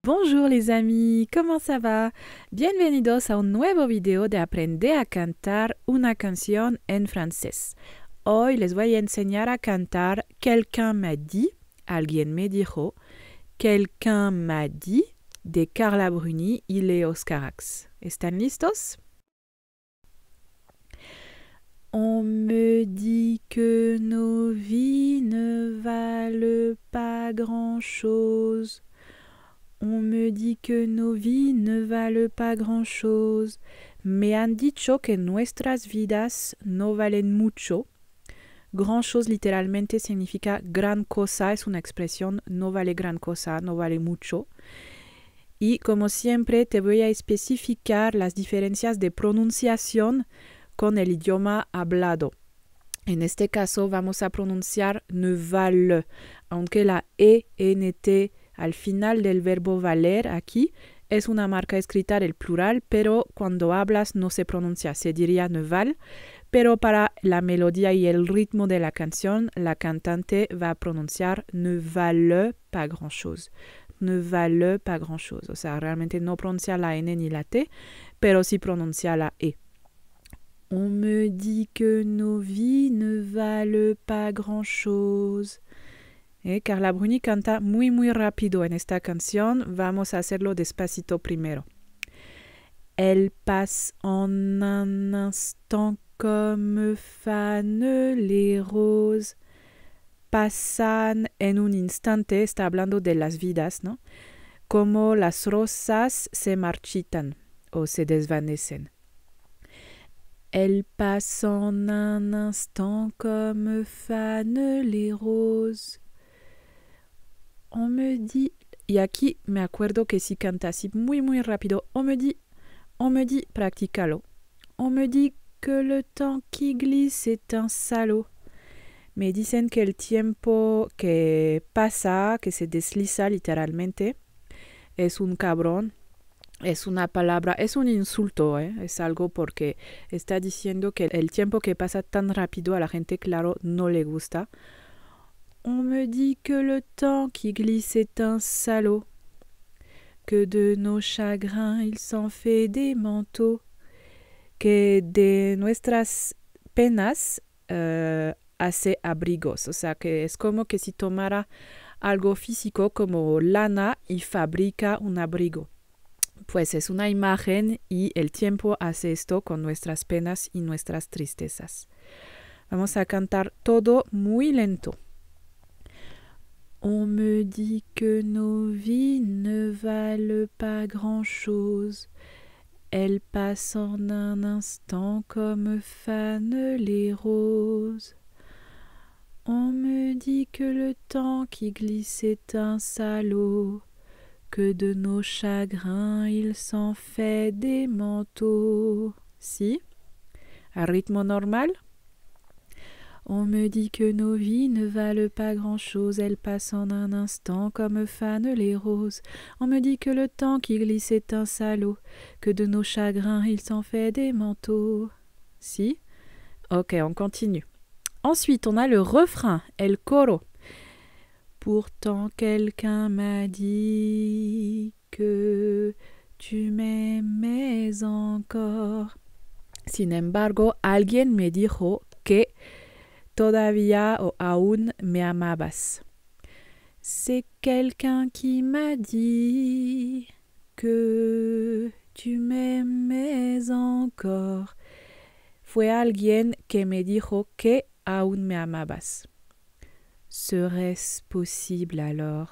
Bonjour les amis, ¿cómo ça va? Bienvenidos a un nuevo video de aprender a cantar una canción en francés. Hoy les voy a enseñar a cantar Quelqu'un m'a dit, alguien me dijo, Quelqu'un m'a dit de Carla Bruni y Leo Scarax. ¿Están listos? On me dit que nos vies ne valent pas grand-chose. On me dit que nos vies ne valent pas grand-chose. Me han dicho que nuestras vidas no valen mucho. Grand-chose literalmente significa gran cosa, es una expresión, no vale gran cosa, no vale mucho. Y como siempre te voy a especificar las diferencias de pronunciación con el idioma hablado. En este caso vamos a pronunciar ne valent, aunque la ENT al final del verbo valer aquí es una marca escrita del plural, pero cuando hablas no se pronuncia, se diría ne val, pero para la melodía y el ritmo de la canción, la cantante va a pronunciar ne valent pas grand-chose. Ne valent pas grand-chose, o sea, realmente no pronuncia la N ni la T, pero sí pronuncia la E. On me dit que nos vies ne valent pas grand-chose. Carla Bruni canta muy rápido en esta canción. Vamos a hacerlo despacito primero. Elle passe en un instant comme fanent les roses. Pasan en un instante, está hablando de las vidas, ¿no? Como las rosas se marchitan o se desvanecen. Elle passe en un instant comme fanent les roses. On me dit, y aquí me acuerdo que si canta así muy rápido, on me dit, practícalo. On me dit que le temps qui glisse est un salaud. Me dicen que el tiempo que pasa, que se desliza literalmente, es un cabrón. Es una palabra, es un insulto, es algo porque está diciendo que el tiempo que pasa tan rápido a la gente, claro, no le gusta. On me dit que le temps qui glisse est un salaud, que de nos chagrins il s'en fait des manteaux, que de nuestras penas hace abrigos, o sea que es como que si tomara algo físico como lana y fabrica un abrigo. Pues es una imagen y el tiempo hace esto con nuestras penas y nuestras tristezas. Vamos a cantar todo muy lento. On me dit que nos vies ne valent pas grand-chose. Elles passent en un instant comme fanent les roses. On me dit que le temps qui glisse est un salaud, que de nos chagrins il s'en fait des manteaux. Si, à rythme normal. On me dit que nos vies ne valent pas grand-chose, elles passent en un instant comme fanent les roses. On me dit que le temps qui glisse est un salaud, que de nos chagrins il s'en fait des manteaux. Si? Ok, on continue. Ensuite, on a le refrain, el coro. Pourtant quelqu'un m'a dit que tu m'aimais encore. Sin embargo, alguien me dijo que todavía o aún me amabas. C'est quelqu'un qui m'a dit que tu m'aimais encore. Fue alguien que me dijo que aún me amabas. ¿Serait-ce posible alors?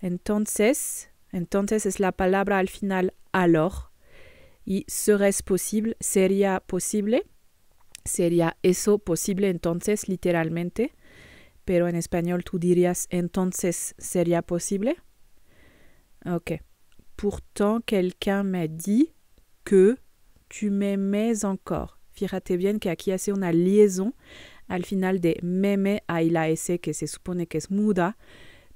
Entonces es la palabra al final alors. Y serait-ce posible, sería posible. Sería eso posible entonces literalmente, pero en español tú dirías entonces sería posible. Ok. Pourtant quelqu'un m'a dit que tu m'aimais encore. Fíjate bien que aquí hace una liaison al final de meme hay la S que se supone que es muda,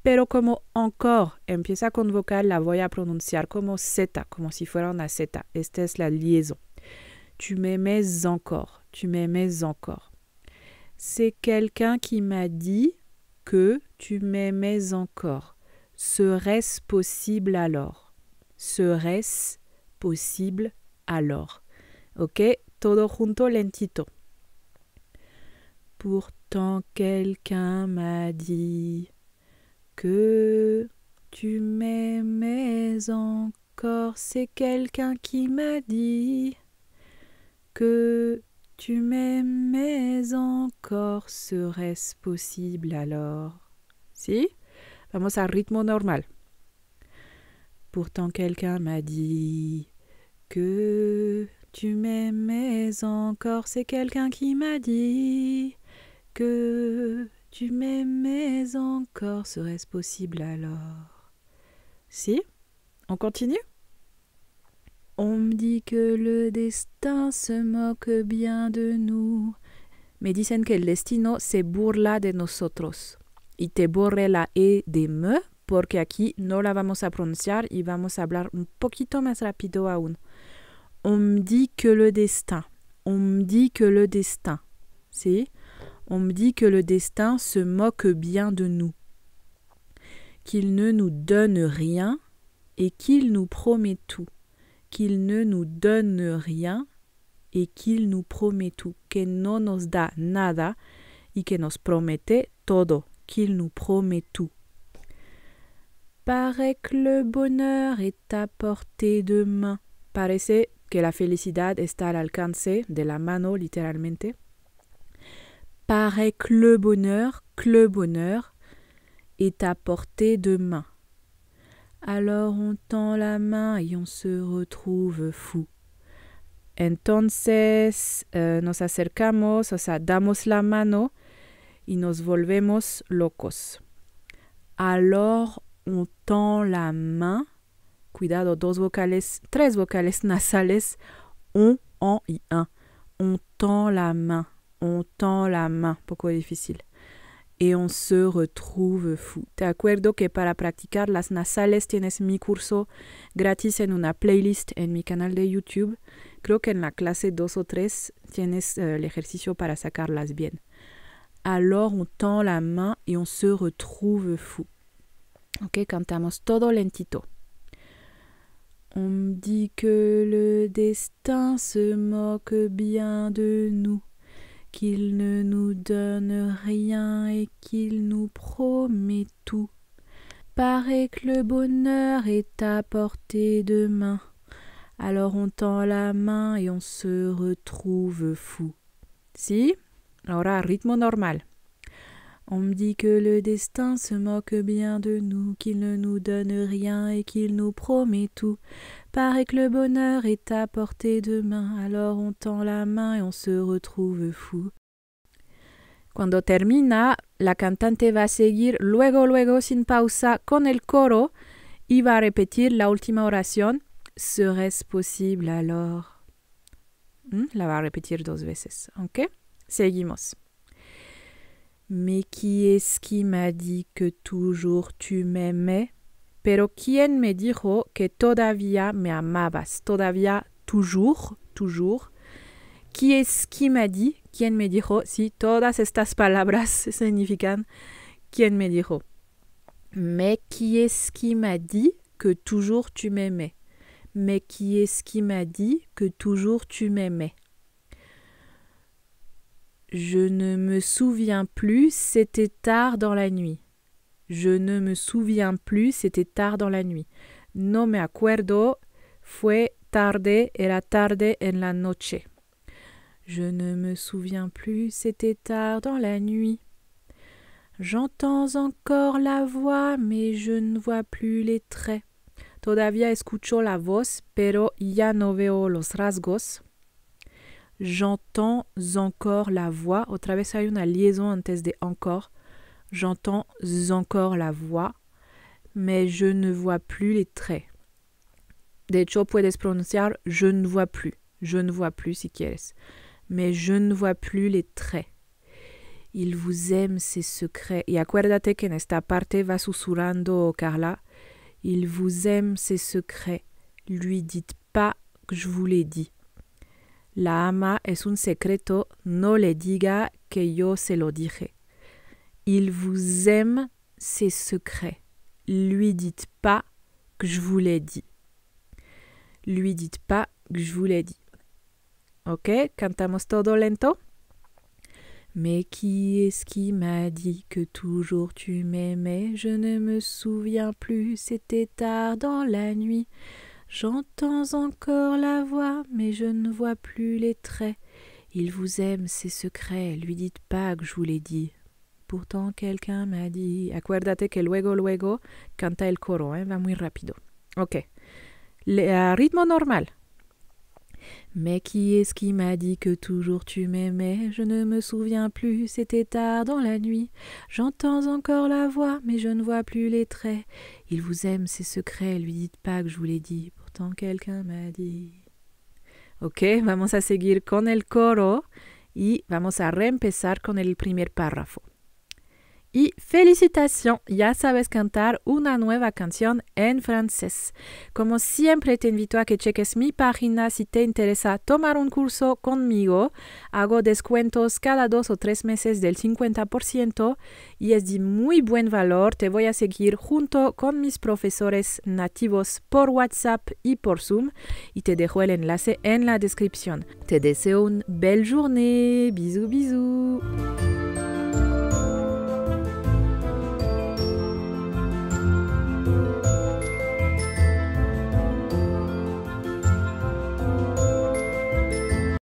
pero como encore empieza con vocal la voy a pronunciar como Z, como si fuera una Z. Esta es la liaison. Tu m'aimais encore. Tu m'aimais encore. C'est quelqu'un qui m'a dit que tu m'aimais encore. Serait-ce possible alors? Serait-ce possible alors? Ok, todo junto lentito. Pourtant quelqu'un m'a dit que tu m'aimais encore. C'est quelqu'un qui m'a dit que tu m'aimais encore. Serait-ce possible alors? Si? Vamos al ritmo normal. Pourtant quelqu'un m'a dit que tu m'aimais encore. C'est quelqu'un qui m'a dit que tu m'aimais encore. Serait-ce possible alors? Si? On continue? On me dit que le destin se moque bien de nous. Me dicen que el destino se burla de nosotros. Y te borré la E de me porque aquí no la vamos a pronunciar y vamos a hablar un poquito más rápido aún. On me dit que le destin. On me dit que le destin. Si? On me dit que le destin se moque bien de nous. Qu'il ne nous donne rien et qu'il nous promet tout. Qu'il ne nous donne rien et qu'il nous promet tout. Que no nos da nada y que nos promete todo. Qu'il nous promet tout. Paraît que le bonheur est à portée de main. Parece que la felicidad está al alcance de la mano, literalmente. Paraît que le bonheur est à portée de main. Alors on tend la main et on se retrouve fou. Entonces nos acercamos, o sea, damos la mano y nos volvemos locos. Alors on tend la main, cuidado, tres vocales nasales, on, en y un. On tend la main, poco difícil. Et on se retrouve fou. Te acuerdo que para practicar las nasales tienes mi curso gratis en una playlist en mi canal de YouTube. Creo que en la clase 2 o 3 tienes el ejercicio para sacarlas bien. Alors on tend la main et on se retrouve fou. Ok, cantamos todo lentito. On me dit que le destin se moque bien de nous, qu'il ne nous donne rien et qu'il nous promet tout. Paraît que le bonheur est à portée de main. Alors on tend la main et on se retrouve fou. Si? Ahora ritmo normal. On me dit que le destin se moque bien de nous, qu'il ne nous donne rien et qu'il nous promet tout. Paraît que le bonheur est à portée de main, alors on tend la main et on se retrouve fou. Cuando termina, la cantante va a seguir luego, sin pausa, con el coro y va a repetir la última oración. ¿Serait-ce possible alors? La va a repetir 2 veces, ¿ok? Seguimos. Mais qui est-ce qui m'a dit que toujours tu m'aimais? Pero ¿quién me dijo que todavía me amabas? Todavía, toujours. Qui est-ce qui m'a dit? ¿Quién me dijo? Sí, todas estas palabras significan ¿quién me dijo? Mais qui est-ce qui m'a dit que toujours tu m'aimais? Mais qui est-ce qui m'a dit que toujours tu m'aimais? Je ne me souviens plus, c'était tard dans la nuit. Je ne me souviens plus, c'était tard dans la nuit. No me acuerdo, fue tarde, era tarde en la noche. Je ne me souviens plus, c'était tard dans la nuit. J'entends encore la voix, mais je ne vois plus les traits. Todavía escucho la voz, pero ya no veo los rasgos. J'entends encore la voix. Otra vez hay una liaison antes de encore. J'entends encore la voix, mais je ne vois plus les traits. De hecho, puedes pronunciar je ne vois plus. Je ne vois plus si quieres. Mais je ne vois plus les traits. Il vous aime ses secrets. Y acuérdate que en esta parte va susurrando Carla. Il vous aime ses secrets. Lui dites pas que je vous l'ai dit. La ama es un secreto, no le diga que yo se lo dije. Il vous aime ses secrets. lui dites pas que je vous l'ai dit. Lui dites pas que je vous l'ai dit. Ok, cantamos todo lento. Mais qui est-ce qui m'a dit que toujours tu m'aimais? Je ne me souviens plus, c'était tard dans la nuit. J'entends encore la voix, mais je ne vois plus les traits. Il vous aime, c'est secret, lui dites pas que je vous l'ai dit. Pourtant quelqu'un m'a dit... Acuérdate que luego canta el coro, va muy rápido. Ok, a ritmo normal. Mais qui est-ce qui m'a dit que toujours tu m'aimais? Je ne me souviens plus, c'était tard dans la nuit. J'entends encore la voix, mais je ne vois plus les traits. Il vous aime, c'est secret, lui dites pas que je vous l'ai dit. Pourtant quelqu'un m'a dit... Ok, vamos a seguir con el coro y vamos a reempezar con el primer párrafo. Y felicitación, ya sabes cantar una nueva canción en francés. Como siempre te invito a que cheques mi página si te interesa tomar un curso conmigo. Hago descuentos cada 2 o 3 meses del 50% y es de muy buen valor. Te voy a seguir junto con mis profesores nativos por WhatsApp y por Zoom y te dejo el enlace en la descripción. Te deseo une belle journée. Bisous, bisous.